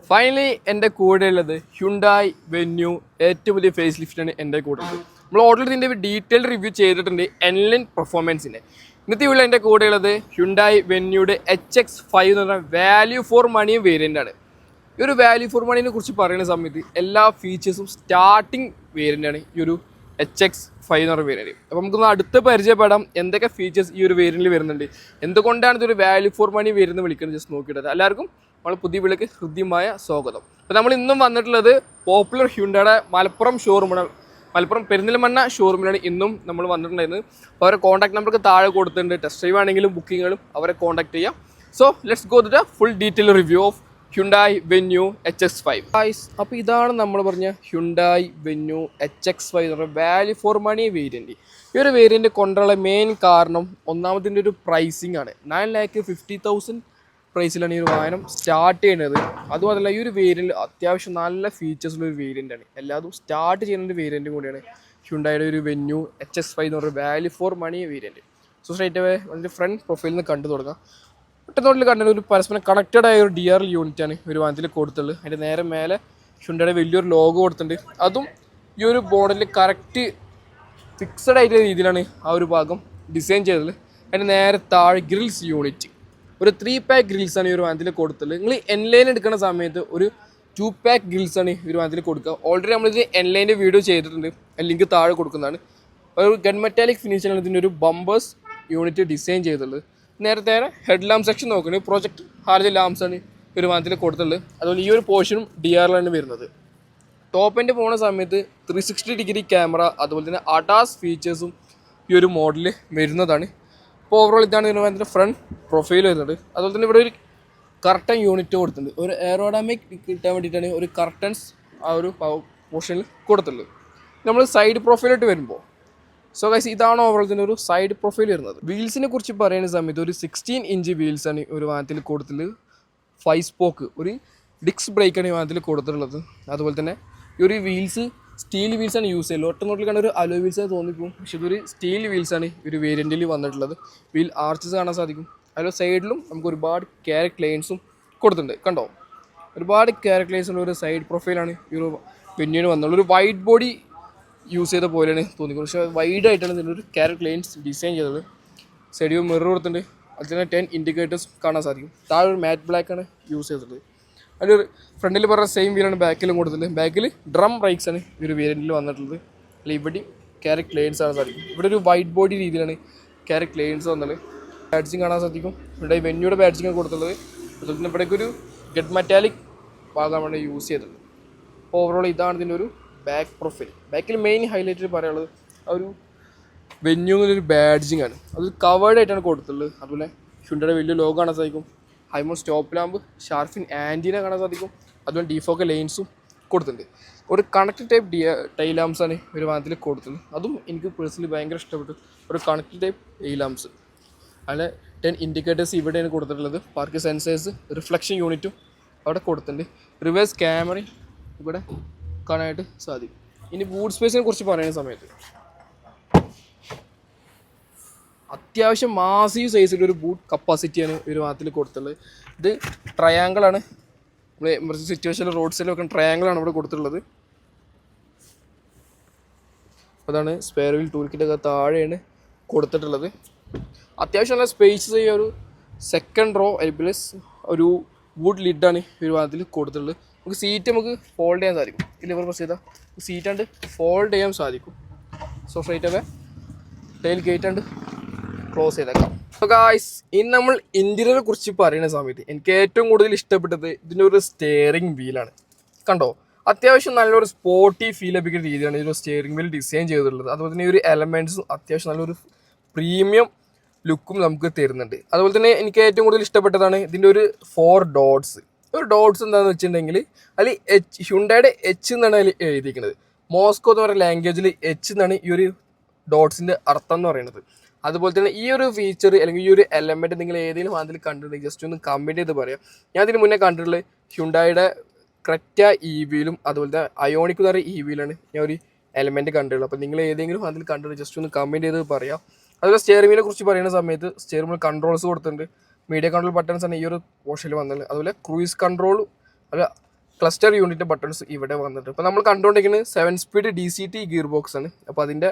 Finally എൻ്റെ കൂടെ ഉള്ളത് ഹ്യുണ്ടായി വെന്യൂ ഏറ്റവും വലിയ ഫേസ് ലിഫ്റ്റാണ് എൻ്റെ കൂടെ ഉള്ളത്. നമ്മൾ ഓൾറെഡി ഇതിൻ്റെ ഡീറ്റെയിൽഡ് റിവ്യൂ ചെയ്തിട്ടുണ്ട് എൻലൈൻ പെർഫോമൻസിൻ്റെ. ഇന്നത്തെ വീട്ടിൽ എൻ്റെ കൂടെ ഉള്ളത് ഹ്യുണ്ടായി വെന്യൂയുടെ HX5 എന്ന് പറഞ്ഞ വാല്യൂ ഫോർ മണി വേരിയൻ്റ് ആണ്. ഈ ഒരു വാല്യൂ ഫോർ മണീനെ കുറിച്ച് പറയുന്ന സമയത്ത് എല്ലാ ഫീച്ചേഴ്സും സ്റ്റാർട്ടിങ് വേരിയൻ്റാണ് ഈ ഒരു HX5 എന്ന് പറഞ്ഞ വേരിയൻറ്റ്. അപ്പോൾ നമുക്കൊന്ന് അടുത്ത് പരിചയപ്പെടാം എന്തൊക്കെ ഫീച്ചേഴ്സ് ഈ ഒരു വേരിയൻറ്റിൽ വരുന്നുണ്ട്, എന്തുകൊണ്ടാണ് ഇതൊരു വാല്യൂ ഫോർ മണി വേരിയൻറ്റ് വിളിക്കുന്നത് ജസ്റ്റ് നോക്കിയിട്ട്. എല്ലാവർക്കും നമ്മൾ പുതിയ വീട്ടിലേക്ക് ഹൃദ്യമായ സ്വാഗതം. അപ്പോൾ നമ്മൾ ഇന്നും വന്നിട്ടുള്ളത് പോപ്പുലർ ഹ്യുണ്ടായുടെ മലപ്പുറം ഷോറൂമാണ്, മലപ്പുറം പെരിന്തൽമണ്ണ ഷോറൂമിലാണ് ഇന്നും നമ്മൾ വന്നിട്ടുണ്ടായിരുന്നത്. അപ്പോൾ അവരെ കോൺടാക്ട് നമ്പർക്ക് താഴെ കൊടുത്തിട്ടുണ്ട്. ടെസ്റ്റ് ഡ്രൈവ് ആണെങ്കിലും ബുക്കിങ്ങുകളും അവരെ കോൺടാക്ട് ചെയ്യാം. So let's go to the full detail review of Hyundai Venue HX5. അപ്പോൾ ഇതാണ് നമ്മൾ പറഞ്ഞ ഹ്യുണ്ടായി വെന്യൂ HX5 എന്ന് പറഞ്ഞ വാല്യൂ ഫോർ മണി വേരിയൻറ്റ്. ഈ ഒരു വേരിയൻറ്റ് കൊണ്ടുള്ള മെയിൻ കാരണം ഒന്നാമതിൻ്റെ ഒരു പ്രൈസിങ് ആണ്. 9,50,000 പ്രൈസിലാണ് ഈ ഒരു വാഹനം സ്റ്റാർട്ട് ചെയ്യുന്നത്. അതുമാത്രമല്ല ഈ ഒരു വേരിയൻറ്റ് അത്യാവശ്യം നല്ല ഫീച്ചേഴ്സുള്ള ഒരു വേരിയൻ്റാണ്. എല്ലാതും സ്റ്റാർട്ട് ചെയ്യുന്ന ഒരു വേരിയൻറ്റും കൂടിയാണ് ഹ്യുണ്ടായുടെ ഒരു വെന്യൂ HX5 എന്ന് പറഞ്ഞ value for money variant. So straight away അതിൻ്റെ ഫ്രണ്ട് പ്രൊഫൈലിൽ നിന്ന് കണ്ടു തുടങ്ങാം. ഒറ്റനോട്ടിൽ കണ്ടത് ഒരു പരസ്പരം കണക്റ്റഡ് ആയ ഒരു DRL യൂണിറ്റാണ് ഒരു വാഹനത്തിൽ കൊടുത്തുള്ളത്. അതിൻ്റെ നേരെ മേലെ ഹ്യുണ്ടായുടെ വലിയൊരു ലോഗോ കൊടുത്തിട്ടുണ്ട്. അതും ഈ ഒരു ബോർഡിൽ കറക്റ്റ് ഫിക്സഡ് ആയിട്ടുള്ള രീതിയിലാണ് ആ ഒരു ഭാഗം ഡിസൈൻ ചെയ്തത്. അതിൻ്റെ നേരെ താഴെ ഗ്രിൽസ് യൂണിറ്റ്, ഒരു 3 pack ഗ്രിൽസാണ് ഈ ഒരു വാഹനത്തിൽ കൊടുത്തത്. നിങ്ങൾ എൻലൈൻ എടുക്കുന്ന സമയത്ത് ഒരു 2 pack ഗ്രിൽസാണ് ഈ ഒരു വാഹനത്തിൽ കൊടുക്കുക. ഓൾറെഡി നമ്മളിത് എൻലൈൻ്റെ വീഡിയോ ചെയ്തിട്ടുണ്ട്, ലിങ്ക് താഴെ കൊടുക്കുന്നതാണ്. ഒരു ഗൺ മെറ്റാലിക് ഫിനിഷിലാണ് ഇതിൻ്റെ ഒരു ബമ്പേഴ്സ് യൂണിറ്റ് ഡിസൈൻ ചെയ്തിട്ടുള്ളത്. നേരത്തെ ഹെഡ് ലാമ്പ് സെക്ഷൻ നോക്കുന്നത് പ്രൊജക്ട് ഹാർജ് ലാംപ്സാണ് ഈ ഒരു വാഹനത്തിൽ കൊടുത്തിട്ടുള്ളത്. അതുപോലെ ഈ ഒരു പോർഷനും DRLാണ് വരുന്നത്. ടോപ്പ് എൻഡ് പോകുന്ന സമയത്ത് 360 ക്യാമറ, അതുപോലെ തന്നെ ADAS ഫീച്ചേഴ്സും ഈ ഒരു മോഡലിൽ വരുന്നതാണ്. അപ്പോൾ ഓവറോൾ ഇതാണ് ഇതിന് വാഹനത്തിൻ്റെ ഫ്രണ്ട് പ്രൊഫൈൽ വരുന്നത്. അതുപോലെ തന്നെ ഇവിടെ ഒരു കർട്ടൻ യൂണിറ്റ് കൊടുത്തിട്ടുണ്ട്. ഒരു എയറോഡൈനാമിക് കിട്ടാൻ വേണ്ടിയിട്ടാണ് ഒരു കർട്ടൻസ് ആ ഒരു പോർഷനിൽ കൊടുത്തിട്ടുള്ളത്. നമ്മൾ സൈഡ് പ്രൊഫൈലോട്ട് വരുമ്പോൾ സോ ഗൈസ് ഇതാണ് ഓവറോൾ ഇതിൻ്റെ ഒരു സൈഡ് പ്രൊഫൈൽ വരുന്നത്. വീൽസിനെ കുറിച്ച് പറയുന്ന സമയത്ത് ഒരു 16 ഇഞ്ച് വീൽസാണ് ഒരു വാഹനത്തിൽ കൊടുത്തിട്ടുള്ളത്. 5 സ്പോക്ക് ഒരു ഡിസ്ക് ബ്രേക്കാണ് ഈ വാഹനത്തിൽ കൊടുത്തിട്ടുള്ളത്. അതുപോലെ തന്നെ ഈ ഒരു വീൽസ് സ്റ്റീൽ വീൽസാണ് യൂസ് ചെയ്യുന്നത്. ഒറ്റ നോട്ടിൽ കണ്ട ഒരു അലോ വീൽസാണ് തോന്നിപ്പോകും, പക്ഷെ ഇതൊരു സ്റ്റീൽ വീൽസാണ് ഈ ഒരു വേരിയൻറ്റിൽ വന്നിട്ടുള്ളത്. വീൽ ആർച്ചസ് കാണാൻ സാധിക്കും. അതിൽ സൈഡിലും നമുക്ക് ഒരുപാട് ക്യാരക്ട് ലൈൻസും കൊടുത്തിട്ടുണ്ട്. കണ്ടോ, ഒരുപാട് ക്യാരക്ട് ലൈൻസുള്ള ഒരു സൈഡ് പ്രൊഫൈലാണ് ഈ ഒരു വെന്യൂവിന് വന്നുള്ളത്. ഒരു വൈറ്റ് ബോഡി യൂസ് ചെയ്ത പോലെയാണ് തോന്നിക്കുന്നത്, പക്ഷേ വൈഡായിട്ടാണ് ഇതിൻ്റെ ഒരു ക്യാരക്ട് ലൈൻസ് ഡിസൈൻ ചെയ്തത്. സൈഡിൽ മിറർ കൊടുത്തിട്ടുണ്ട്. അതിൽ തന്നെ 10 ഇൻഡിക്കേറ്റേഴ്സ് കാണാൻ സാധിക്കും. താഴെ ഒരു മാറ്റ് ബ്ലാക്കാണ് യൂസ് ചെയ്തിട്ടുള്ളത്. അതിൽ ഫ്രണ്ടിൽ പറഞ്ഞ സെയിം വീലാണ് ബാക്കിലും കൊടുത്തിട്ടുള്ളത്. ബാക്കിൽ ഡ്രം ബ്രേക്സ് ആണ് ഈ ഒരു വേരിയൻറ്റിൽ വന്നിട്ടുള്ളത്. അല്ല ഇവിടെയും ക്യാരക്ട് ലൈൻസ് കാണാൻ സാധിക്കും. ഇവിടെ ഒരു വൈറ്റ് ബോഡി രീതിയിലാണ് ക്യാരക്ട് ലൈൻസ് വന്നത്. ബാഡ്ജിങ് കാണാൻ സാധിക്കും. ഇവിടെ വെന്യൂയുടെ ബാഡ്ജിങ് കൊടുത്തുള്ളത്. അതുപോലെ തന്നെ ഇവിടേക്ക് ഒരു ഗഡ് മെറ്റാലിക് ഭാഗമാണ് യൂസ് ചെയ്തിട്ടുള്ളത്. ഓവറോൾ ഇതാണ് ഇതിൻ്റെ ഒരു ബാക്ക് പ്രൊഫൈൽ. ബാക്കിൽ മെയിൻ ഹൈലൈറ്റ് പറയാനുള്ളത് ആ ഒരു വെന്യൂ എന്നൊരു ബാഡ്ജിങ് ആണ്. അത് കവേർഡ് ആയിട്ടാണ് കൊടുത്തിട്ടുള്ളത്. അതുപോലെ ഹ്യുണ്ടായുടെ വലിയ ലോഗോ കാണാൻ സാധിക്കും. High mount stop lamp, shark fin antenna കാണാൻ സാധിക്കും. അതുപോലെ ഡിഫോക്കൽ ലൈൻസും കൊടുത്തിട്ടുണ്ട്. ഒരു കണക്റ്റഡ് ടൈപ്പ് ടൈൽ ലാംപ്സാണ് ഒരു വാഹനത്തിൽ കൊടുത്തിട്ടുള്ളത്. അതും എനിക്ക് പേഴ്സണലി ഭയങ്കര ഇഷ്ടപ്പെട്ടു. ഒരു കണക്റ്റഡ് ടൈപ്പ് ടൈൽ ലാംപ്സ്. അതിൽ 10 ഇൻഡിക്കേറ്റേഴ്സ് ഇവിടെയാണ് കൊടുത്തിട്ടുള്ളത്. പാർക്ക് സെൻസേഴ്സ്, റിഫ്ലക്ഷൻ യൂണിറ്റും അവിടെ കൊടുത്തിട്ടുണ്ട്. റിവേഴ്സ് ക്യാമറയും ഇവിടെ കാണാനായിട്ട് സാധിക്കും. ഇനി ബൂട്ട് സ്പേസിനെ കുറിച്ച് പറയുന്ന സമയത്ത് അത്യാവശ്യം മാസീവ് സൈസിലൊരു ബൂട്ട് കപ്പാസിറ്റിയാണ് ഒരു വാഹനത്തിൽ കൊടുത്തിട്ടുള്ളത്. ഇത് ട്രയാങ്കിളാണ്. നമ്മൾ എമർജൻസി സിറ്റുവേഷനിൽ റോഡ് സൈഡിൽ വെക്കുന്ന ട്രയാങ്കിളാണ് ഇവിടെ കൊടുത്തിട്ടുള്ളത്. അതാണ് സ്പെയർ വീൽ ടൂൾ കിറ്റൊക്കെ താഴെയാണ് കൊടുത്തിട്ടുള്ളത്. അത്യാവശ്യം നല്ല സ്പേസ് ചെയ്യുക ഒരു സെക്കൻഡ് റോ പ്ലസ് ഒരു വുഡ് ലിഡാണ് ഈ ഒരു വാഹനത്തിൽ കൊടുത്തിട്ടുള്ളത്. നമുക്ക് സീറ്റ് നമുക്ക് ഫോൾഡ് ചെയ്യാൻ സാധിക്കും. ലിവർ പ്രസ് ചെയ്താൽ സീറ്റ് കണ്ട് ഫോൾഡ് ചെയ്യാൻ സാധിക്കും. So straight away tail gate കണ്ട് ക്ലോസ് ചെയ്തേക്കാം. സോ ഗായ്സ് ഇനി നമ്മൾ ഇൻറ്റീരിയറെ കുറിച്ച് പറയുന്ന സമയത്ത് എനിക്ക് ഏറ്റവും കൂടുതൽ ഇഷ്ടപ്പെട്ടത് ഇതിൻ്റെ ഒരു സ്റ്റിയറിംഗ് വീലാണ്. കണ്ടോ, അത്യാവശ്യം നല്ലൊരു സ്പോർട്ടി ഫീൽ ലഭിക്കുന്ന രീതിയാണ് ഈ ഒരു സ്റ്റിയറിംഗ് വീൽ ഡിസൈൻ ചെയ്തിട്ടുള്ളത്. അതുപോലെ തന്നെ ഈ ഒരു എലമെൻറ്റ്സും അത്യാവശ്യം നല്ലൊരു പ്രീമിയം ലുക്കും നമുക്ക് തരുന്നുണ്ട്. അതുപോലെ തന്നെ എനിക്ക് ഏറ്റവും കൂടുതൽ ഇഷ്ടപ്പെട്ടതാണ് ഇതിൻ്റെ ഒരു 4 ഡോട്ട്സ്. ഒരു ഡോട്ട്സ് എന്താണെന്ന് വെച്ചിട്ടുണ്ടെങ്കിൽ അതിൽ ഹ്യുണ്ടായുടെ H എന്നാണ് അതിൽ എഴുതിയിരിക്കുന്നത്. മോസ്കോ എന്ന് പറയുന്ന ലാംഗ്വേജിൽ H എന്നാണ് ഈ ഒരു ഡോട്ട്സിൻ്റെ അർത്ഥം എന്ന് പറയുന്നത്. അതുപോലെ തന്നെ ഈ ഒരു ഫീച്ചർ അല്ലെങ്കിൽ ഈ ഒരു എലമെൻറ്റ് നിങ്ങൾ ഏതെങ്കിലും വാഹനത്തിൽ കണ്ടിട്ടുണ്ടെങ്കിൽ ജസ്റ്റ് ഒന്ന് കമൻറ്റ് ചെയ്ത് പറയാം. ഞാൻ ഇതിന് മുന്നേ കണ്ടിട്ടുള്ളത് ഹ്യുണ്ടായുടെ ക്രെറ്റ EVയിലും അതുപോലെ തന്നെ അയോണിക് എന്ന് പറയുന്ന EVയിലാണ് ഞാൻ ഒരു എലമെൻറ്റ് കണ്ടിട്ടുള്ളത്. അപ്പോൾ നിങ്ങൾ ഏതെങ്കിലും വാഹനത്തിൽ കണ്ടിട്ട് ജസ്റ്റ് ഒന്ന് കമൻറ്റ് ചെയ്ത് പറയാം. അതുപോലെ സ്റ്റിയറിംഗ് വീലിനെ കുറിച്ച് പറയുന്ന സമയത്ത് സ്റ്റിയറിംഗ് വീൽ കൺട്രോൾസ് കൊടുത്തിട്ടുണ്ട്. മീഡിയ കൺട്രോൾ ബട്ടൺസ് ആണ് ഈ ഒരു പോർഷനിൽ വന്നത്. അതുപോലെ ക്രൂയിസ് കൺട്രോളും അതുപോലെ ക്ലസ്റ്റർ യൂണിറ്റ് ബട്ടൺസ് ഇവിടെ വന്നിട്ട്. അപ്പോൾ നമ്മൾ കണ്ടുകൊണ്ടിരിക്കുന്നത് 7 സ്പീഡ് DCT ഗിയർ ബോക്സ് ആണ്. അപ്പോൾ അതിൻ്റെ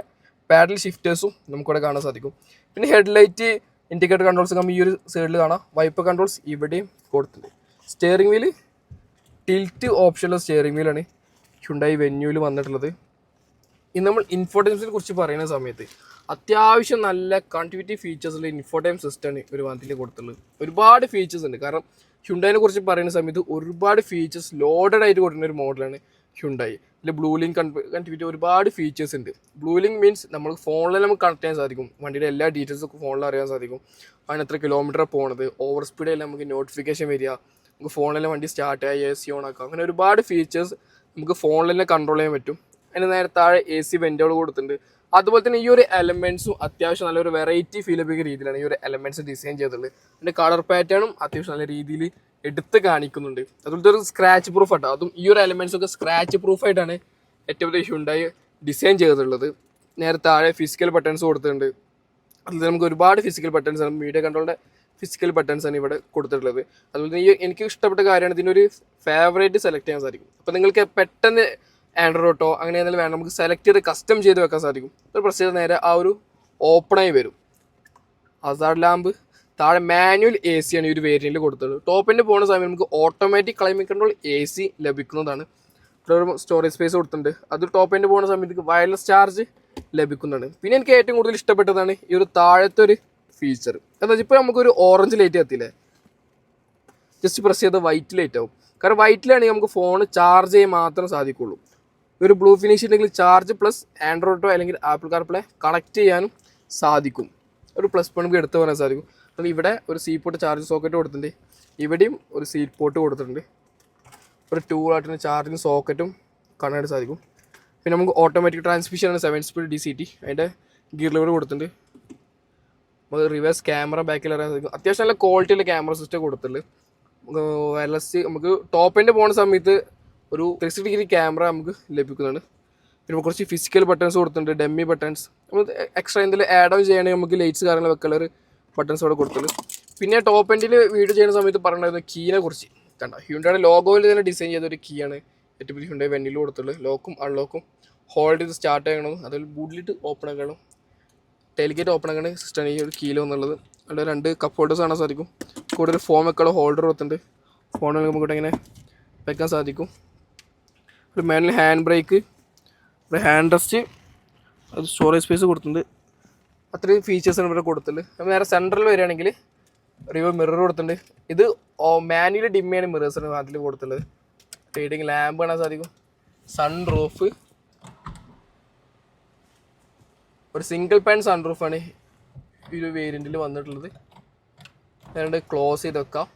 പാഡൽ ഷിഫ്റ്റേഴ്സും നമുക്കിവിടെ കാണാൻ സാധിക്കും. പിന്നെ ഹെഡ്ലൈറ്റ് ഇൻഡിക്കേറ്റർ കൺട്രോൾസ് നമ്മൾ ഈ ഒരു സൈഡിൽ കാണാം. വൈപ്പർ കൺട്രോൾസ് ഇവിടെയും കൊടുത്തിട്ടുണ്ട്. സ്റ്റിയറിംഗ് വീല് ടിൽറ്റ് ഓപ്ഷനുള്ള സ്റ്റിയറിംഗ് വീലാണ് ഹ്യുണ്ടായി വെന്യൂവിൽ വന്നിട്ടുള്ളത്. ഇനി നമ്മൾ ഇൻഫോടൈംസിനെ കുറിച്ച് പറയുന്ന സമയത്ത് അത്യാവശ്യം നല്ല കണക്ടിവിറ്റി ഫീച്ചേഴ്സുള്ള ഇൻഫോടൈം സിസ്റ്റമാണ് ഒരു വണ്ടിയിൽ കൊടുത്തുള്ളത്. ഒരുപാട് ഫീച്ചേഴ്സ് ഉണ്ട്. കാരണം ഹ്യുണ്ടായിനെ കുറിച്ച് പറയുന്ന സമയത്ത് ഒരുപാട് ഫീച്ചേഴ്സ് ലോഡഡ് ആയിട്ട് കൊടുക്കുന്ന ഒരു മോഡലാണ് ഹ്യുണ്ടായി. ഇതിൽ ബ്ലൂ ലിങ്ക് കണക്ടിവിറ്റി ഒരുപാട് ഫീച്ചേഴ്സ് ഉണ്ട്. ബ്ലൂ ലിങ്ക് മീൻസ് നമ്മൾ ഫോണിൽ നമുക്ക് കണക്ട് ചെയ്യാൻ സാധിക്കും. വണ്ടിയുടെ എല്ലാ ഡീറ്റെയിൽസും ഫോണിൽ അറിയാൻ സാധിക്കും. അതിന് എത്ര കിലോമീറ്റർ പോണത്, ഓവർ സ്പീഡിൽ നമുക്ക് നോട്ടിഫിക്കേഷൻ വരിക, നമുക്ക് ഫോണിൽ വണ്ടി സ്റ്റാർട്ട് ചെയ്യുക, AC ഓൺ ആക്കാം. അങ്ങനെ ഒരുപാട് ഫീച്ചേഴ്സ് നമുക്ക് ഫോണിൽ തന്നെ കൺട്രോൾ ചെയ്യാൻ പറ്റും. അതിന് നേരെ താഴെ AC വെൻറ്റുകൾ കൊടുത്തിട്ടുണ്ട്. അതുപോലെ തന്നെ ഈ ഒരു എലമെൻറ്റ്സും അത്യാവശ്യം നല്ലൊരു വെറൈറ്റി ഫീൽ ചെയ്യുന്ന രീതിയിലാണ് ഈ ഒരു എലമെൻറ്റ്സ് ഡിസൈൻ ചെയ്തിട്ടുള്ളത്. അതിൻ്റെ കളർ പാറ്റേണും അത്യാവശ്യം നല്ല രീതിയിൽ എടുത്ത് കാണിക്കുന്നുണ്ട്. അതുപോലത്തെ ഒരു സ്ക്രാച്ച് പ്രൂഫ് ആട്ടോ. അതും ഈ ഒരു എലമെൻറ്റ്സ് ഒക്കെ സ്ക്രാച്ച് പ്രൂഫായിട്ടാണ് ഏറ്റവും വലിയ ഹ്യുണ്ടായി ഡിസൈൻ ചെയ്തിട്ടുള്ളത്. നേരെ താഴെ ഫിസിക്കൽ ബട്ടൺസ് കൊടുത്തിട്ടുണ്ട്. അതിൽ നമുക്ക് ഒരുപാട് ഫിസിക്കൽ ബട്ടൺസ് ആണ്, മീഡിയ കൺട്രോളിൻ്റെ ഫിസിക്കൽ ബട്ടൺസ് ആണ് ഇവിടെ കൊടുത്തിട്ടുള്ളത്. അതുപോലെ തന്നെ എനിക്ക് ഇഷ്ടപ്പെട്ട കാര്യമാണ് ഇതിനൊരു ഫേവറേറ്റ് സെലക്ട് ചെയ്യാൻ സാധിക്കും. അപ്പോൾ നിങ്ങൾക്ക് പെട്ടെന്ന് ആൻഡ്രോയിഡ് ഓട്ടോ അങ്ങനെ എന്തെങ്കിലും വേണം നമുക്ക് സെലക്ട് ചെയ്ത് കസ്റ്റം ചെയ്ത് വെക്കാൻ സാധിക്കും. ഒരു പ്രത്യേകത നേരെ ആ ഒരു ഓപ്പണായി വരും. ഹസാർഡ് ലാമ്പ് താഴെ മാനുവൽ AC ആണ് ഈ ഒരു വേരിയൻറ്റിൽ കൊടുത്തിട്ടുള്ളത്. ടോപ്പിൻ്റെ പോകുന്ന സമയം നമുക്ക് ഓട്ടോമാറ്റിക് ക്ലൈമറ്റ് കൺട്രോൾ AC ലഭിക്കുന്നതാണ്. ഇവിടെ ഒരു സ്റ്റോറേജ് സ്പേസ് കൊടുത്തിട്ടുണ്ട്. അത് ടോപ്പിൻ്റെ പോകുന്ന സമയത്ത് വയർലെസ് ചാർജ് ലഭിക്കുന്നതാണ്. പിന്നെ എനിക്ക് ഏറ്റവും കൂടുതൽ ഇഷ്ടപ്പെട്ടതാണ് ഈ ഒരു താഴത്തെ ഒരു ഫീച്ചർ. എന്താ വെച്ചാൽ ഇപ്പോൾ നമുക്കൊരു ഓറഞ്ച് ലൈറ്റ് കത്തില്ലേ, ജസ്റ്റ് പ്രസ് ചെയ്ത് വൈറ്റ് ലൈറ്റ് ആവും. കാരണം വൈറ്റിലാണെങ്കിൽ നമുക്ക് ഫോൺ ചാർജ് ചെയ്യാൻ മാത്രം സാധിക്കുള്ളൂ. ഒരു ബ്ലൂ ഫിനിഷ് ഉണ്ടെങ്കിൽ ചാർജ് പ്ലസ് ആൻഡ്രോയിഡോ അല്ലെങ്കിൽ ആപ്പിൾ കാർപ്ലേ കണക്ട് ചെയ്യാനും സാധിക്കും. ഒരു പ്ലസ് പോയിന്റ് നമുക്ക് എടുത്ത് പറയാൻ സാധിക്കും. അപ്പോൾ ഇവിടെ ഒരു സി പോർട്ട് ചാർജ് സോക്കറ്റ് കൊടുത്തിട്ടുണ്ട്. ഇവിടെയും ഒരു സി പോർട്ട് കൊടുത്തിട്ടുണ്ട്. ഒരു ടൂളായിട്ടിന് ചാർജിങ് സോക്കറ്റും കാണാനായിട്ട് സാധിക്കും. പിന്നെ നമുക്ക് ഓട്ടോമാറ്റിക് ട്രാൻസ്മിഷനാണ് 7 സ്പീഡ് DCT. അതിൻ്റെ ഗിയർ ലെവർ കൊടുത്തിട്ടുണ്ട്. നമുക്ക് റിവേഴ്സ് ക്യാമറ ബാക്കിൽ അറിയാൻ സാധിക്കും. അത്യാവശ്യം നല്ല ക്വാളിറ്റിയുള്ള ക്യാമറ സിസ്റ്റം കൊടുത്തിട്ടുണ്ട്. വയർലെസ് നമുക്ക് ടോപ്പിൻ്റെ പോകുന്ന സമയത്ത് ഒരു 360 ഡിഗ്രി ക്യാമറ നമുക്ക് ലഭിക്കുന്നതാണ്. പിന്നെ കുറച്ച് ഫിസിക്കൽ ബട്ടൺസ് കൊടുത്തിട്ടുണ്ട്, ഡെമ്മി ബട്ടൺസ്. നമ്മൾ എക്സ്ട്രാ എന്തെങ്കിലും ആഡ് ഓൺ ചെയ്യുകയാണെങ്കിൽ നമുക്ക് ലൈറ്റ്സ് കാര്യങ്ങൾ വെക്കാനുള്ള ഒരു ബട്ടൺസ് അവിടെ കൊടുത്തിട്ടുണ്ട്. പിന്നെ ടോപ്പ് എൻഡിൽ വീഡിയോ ചെയ്യുന്ന സമയത്ത് പറഞ്ഞിരുന്നത് കീനെ കുറിച്ച് കണ്ട ഹ്യുണ്ടായുടെ ലോഗോയിൽ തന്നെ ഡിസൈൻ ചെയ്ത ഒരു കീ ആണ് ഏറ്റവും വലിയ ഹ്യുണ്ടായി വെന്നിൽ കൊടുത്തുള്ളത്. ലോക്കും അൺലോക്കും ഹോൾഡ് ചെയ്ത് സ്റ്റാർട്ട് ചെയ്യണം, അതുപോലെ ബൂട്ടിലിട്ട് ഓപ്പൺ ആക്കണം, ടെലിഗേറ്റ് ഓപ്പൺ ആക്കണ സിസ്റ്റമാണ് ഈ ഒരു കീലോ എന്നുള്ളത്. അവിടെ 2 കപ്പ് ഹോൾഡേഴ്സ് കാണാൻ സാധിക്കും. കൂടെ ഒരു ഫോം വെക്കാനുള്ള ഹോൾഡർ കൊടുത്തിട്ടുണ്ട്. ഫോണിൽ നമുക്ക് ഇങ്ങനെ വെക്കാൻ സാധിക്കും. ഒരു മാനുവൽ ഹാൻഡ് ബ്രേക്ക്, ഒരു ഹാൻഡ് റെസ്റ്റ്, അത് സ്റ്റോറേജ് സ്പേസ് കൊടുത്തിട്ടുണ്ട്. അത്രയും ഫീച്ചേഴ്സാണ് ഇവിടെ കൊടുത്തിട്ടുണ്ട്. അപ്പോൾ നേരെ സെൻട്രൽ വരികയാണെങ്കിൽ റിവർ മിറർ കൊടുത്തിട്ടുണ്ട്. ഇത് മാനുവലി ഡിം ചെയ്യുന്ന മിറേഴ്സാണ് അതിൽ കൊടുത്തിട്ടുള്ളത്. റീഡിങ് ലാമ്പ് കാണാൻ സാധിക്കും. സൺ റൂഫ്, ഒരു സിംഗിൾ പാൻ സൺ റൂഫാണ് ഈ ഒരു വേരിയൻറ്റിൽ വന്നിട്ടുള്ളത്. അതുകൊണ്ട് ക്ലോസ് ചെയ്ത് വെക്കാം.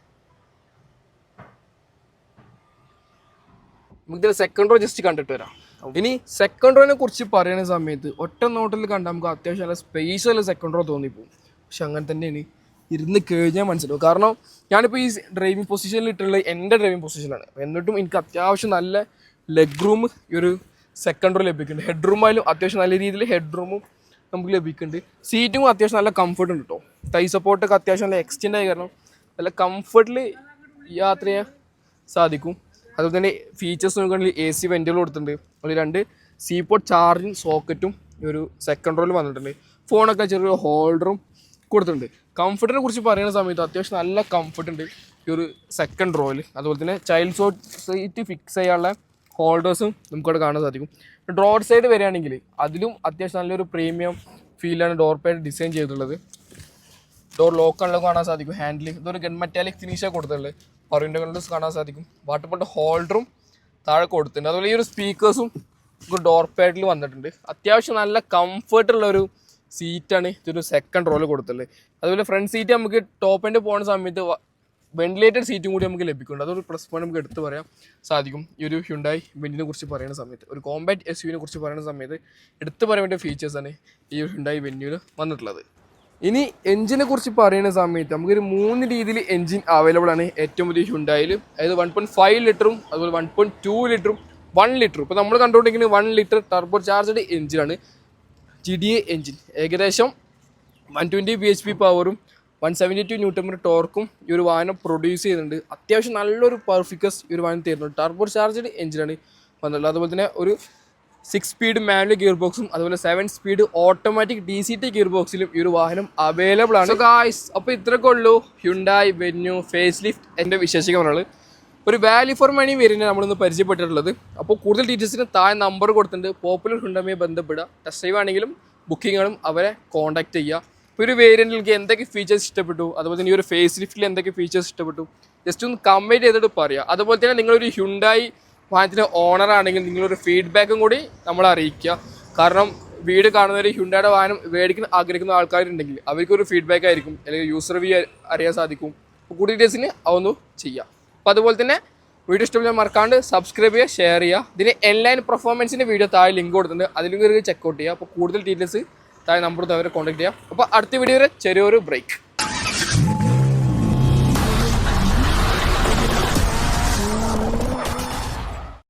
നമുക്കിത് സെക്കൻഡ് റോ ജസ്റ്റ് കണ്ടിട്ട് വരാം. ഇനി സെക്കൻഡ് റോനെ കുറിച്ച് പറയുന്ന സമയത്ത് ഒറ്റ നോട്ടിൽ കണ്ടാൽ നമുക്ക് അത്യാവശ്യം നല്ല സ്പേസ് ഉള്ള സെക്കൻഡ് റോ തോന്നിപ്പോവും. പക്ഷെ അങ്ങനെ തന്നെയാണ് ഇരുന്ന് കഴിഞ്ഞാൽ മനസ്സിലാവും. കാരണം ഞാനിപ്പോൾ ഈ ഡ്രൈവിംഗ് പൊസിഷനിൽ ഇട്ടുള്ള എൻ്റെ ഡ്രൈവിംഗ് പൊസിഷനാണ്. എന്നിട്ടും എനിക്ക് അത്യാവശ്യം നല്ല ലെഗ് റൂം ഈ ഒരു സെക്കൻഡ് റോ ലഭിക്കുന്നുണ്ട്. ഹെഡ് റൂമായാലും അത്യാവശ്യം നല്ല രീതിയിൽ ഹെഡ് റൂമും നമുക്ക് ലഭിക്കുന്നുണ്ട്. സീറ്റും അത്യാവശ്യം നല്ല കംഫർട്ട് ഉണ്ട് കേട്ടോ. തൈ സപ്പോർട്ടൊക്കെ അത്യാവശ്യം നല്ല എക്സ്റ്റെൻഡ് ആയി കാരണം നല്ല കംഫർട്ടിൽ യാത്ര ചെയ്യാൻ സാധിക്കും. അതുപോലെ തന്നെ ഫീച്ചേഴ്സ് നോക്കുകയാണെങ്കിൽ AC വെൻറ്റുകൾ കൊടുത്തിട്ടുണ്ട്. ഒരു 2 സി പോർട്ട് ചാർജിങ് സോക്കറ്റും ഈ ഒരു സെക്കൻഡ് റോയിൽ വന്നിട്ടുണ്ട്. ഫോണൊക്കെ ചെറിയൊരു ഹോൾഡറും കൊടുത്തിട്ടുണ്ട്. കംഫർട്ടിനെ കുറിച്ച് പറയുന്ന സമയത്ത് അത്യാവശ്യം നല്ല കംഫർട്ട് ഉണ്ട് ഈ ഒരു സെക്കൻഡ് റോയിൽ. അതുപോലെ തന്നെ ചൈൽഡ് സീറ്റ് ഫിക്സ് ചെയ്യാനുള്ള ഹോൾഡേഴ്സും നമുക്കവിടെ കാണാൻ സാധിക്കും. റോഡ് സൈഡ് വരികയാണെങ്കിൽ അതിലും അത്യാവശ്യം നല്ലൊരു പ്രീമിയം ഫീലാണ് ഡോർ പാഡ് ഡിസൈൻ ചെയ്തിട്ടുള്ളത്. ഡോർ ലോക്ക് അൺലോക്ക് കാണാൻ സാധിക്കും. ഹാൻഡിൽ ഇതൊരു ഗൺ മെറ്റാലിക് ഫിനിഷാണ് കൊടുത്തിട്ടുള്ളത്. പവർ വിൻഡോസ് കാണാൻ സാധിക്കും. വാട്ടർ ബോട്ടിൽ ഹോൾഡറും താഴെ കൊടുത്തിട്ടുണ്ട്. അതുപോലെ ഈ ഒരു സ്പീക്കേഴ്സും ഡോർ പാഡിൽ വന്നിട്ടുണ്ട്. അത്യാവശ്യം നല്ല കംഫർട്ടുള്ള ഒരു സീറ്റാണ് ഇതൊരു സെക്കൻഡ് റോയിൽ കൊടുത്തിട്ടുള്ളത്. അതുപോലെ ഫ്രണ്ട് സീറ്റ് നമുക്ക് ടോപ്പ് എൻഡ് പോകുന്ന സമയത്ത് വെന്റിലേറ്റഡ് സീറ്റും കൂടി നമുക്ക് ലഭിക്കുന്നുണ്ട്. അതൊരു പ്ലസ് പോയിന്റ് നമുക്ക് എടുത്ത് പറയാൻ സാധിക്കും. ഈ ഒരു ഹ്യുണ്ടായി വെന്റിനെ കുറിച്ച് പറയുന്ന സമയത്ത്, ഒരു കോമ്പാക്ട് SUവിനെ കുറിച്ച് പറയുന്ന സമയത്ത് എടുത്ത് പറയാൻ വേണ്ടിയ ഫീച്ചേഴ്സാണ് ഈ ഒരു ഹ്യുണ്ടായി വെന്യൂവിൽ വന്നിട്ടുള്ളത്. ഇനി എഞ്ചിനെ കുറിച്ച് പറയുന്ന സമയത്ത് നമുക്കൊരു 3 രീതിയിൽ എഞ്ചിൻ അവൈലബിൾ ആണ് ഏറ്റവും വലിയ ഹ്യുണ്ടായിൽ. അതായത് 1.5 ലിറ്ററും അതുപോലെ 1.2 ലിറ്ററും 1 ലിറ്ററും. ഇപ്പോൾ നമ്മൾ കണ്ടുകൊണ്ടിരിക്കുന്നത് 1 ലിറ്റർ ടർബോ ചാർജ്ഡ് എഞ്ചിനാണ്. GDA എഞ്ചിൻ ഏകദേശം 120 bhp പവറും 172 ന്യൂട്ടൺ ടോർക്കും ഈ ഒരു വാഹനം പ്രൊഡ്യൂസ് ചെയ്യുന്നുണ്ട്. അത്യാവശ്യം നല്ലൊരു പെർഫിക്കസ് ഈ ഒരു വാഹനം തരുന്നുണ്ട്. ടർബോ ചാർജ്ഡ് എഞ്ചിനാണ് വന്നുള്ളത്. അതുപോലെ തന്നെ ഒരു 6 സ്പീഡ് മാനുവൽ ഗിയർ ബോക്സും അതുപോലെ 7 സ്പീഡ് ഓട്ടോമാറ്റിക് DCT ഗിയർ ബോക്സിലും ഈ ഒരു വാഹനം അവൈലബിൾ ആണ്. ഗായ്സ്, അപ്പോൾ ഇത്രയൊക്കെ ഉള്ളൂ ഹ്യുണ്ടായി വെന്യൂ ഫേസ് ലിഫ്റ്റ് എൻ്റെ വിശേഷിക്കുന്നത്. ഒരു വാല്യൂ ഫോർ മണി വേരിയൻ്റ് നമ്മളൊന്ന് പരിചയപ്പെട്ടിട്ടുള്ളത്. അപ്പോൾ കൂടുതൽ ഡീറ്റെയിൽസിന് താഴെ നമ്പർ കൊടുത്തിട്ടുണ്ട്. പോപ്പുലർ ഹ്യുണ്ടായുമായി ബന്ധപ്പെടുക. ടെസ്റ്റ് ഡ്രൈവ് ആണെങ്കിലും ബുക്കിങ്ങുകളും അവരെ കോൺടാക്ട് ചെയ്യുക. ഇപ്പോൾ ഒരു വേരിയൻറ്റിലേക്ക് എന്തൊക്കെ ഫീച്ചേഴ്സ് ഇഷ്ടപ്പെട്ടു, അതുപോലെ തന്നെ ഈ ഒരു ഫേസ് ലിഫ്റ്റിൽ എന്തൊക്കെ ഫീച്ചേഴ്സ് ഇഷ്ടപ്പെട്ടു, ജസ്റ്റ് ഒന്ന് കമൻറ്റ് ചെയ്തിട്ട് പറയുക. അതുപോലെ തന്നെ നിങ്ങളൊരു ഹ്യുണ്ടായി വാഹനത്തിൻ്റെ ഓണർ ആണെങ്കിൽ നിങ്ങളൊരു ഫീഡ്ബാക്കും കൂടി നമ്മളെ അറിയിക്കുക. കാരണം വീട് കാണുന്നവർ ഹ്യുണ്ടായുടെ വാഹനം മേടിക്കാൻ ആഗ്രഹിക്കുന്ന ആൾക്കാരുണ്ടെങ്കിൽ അവർക്കൊരു ഫീഡ്ബാക്ക് ആയിരിക്കും, അല്ലെങ്കിൽ യൂസർ റിവ്യൂ അറിയാൻ സാധിക്കും. അപ്പോൾ കൂടുതൽ ഡീറ്റെയിൽസിന് അതൊന്ന് ചെയ്യാം. അപ്പോൾ അതുപോലെ തന്നെ വീഡിയോ ഇഷ്ടപ്പെട്ടാൽ മറക്കാണ്ട് സബ്സ്ക്രൈബ് ചെയ്യുക, ഷെയർ ചെയ്യുക. ഇതിന് എൻലൈൻ പെർഫോമൻസിൻ്റെ വീഡിയോ താഴെ ലിങ്ക് കൊടുത്തിട്ടുണ്ട്, അതിലും കയറി ചെക്കൗട്ട് ചെയ്യുക. അപ്പോൾ കൂടുതൽ ഡീറ്റെയിൽസ് താഴെ നമ്പർ അവരെ കോൺടാക്ട് ചെയ്യുക. അപ്പോൾ അടുത്ത വീഡിയോ വരെ ചെറിയൊരു ബ്രേക്ക്.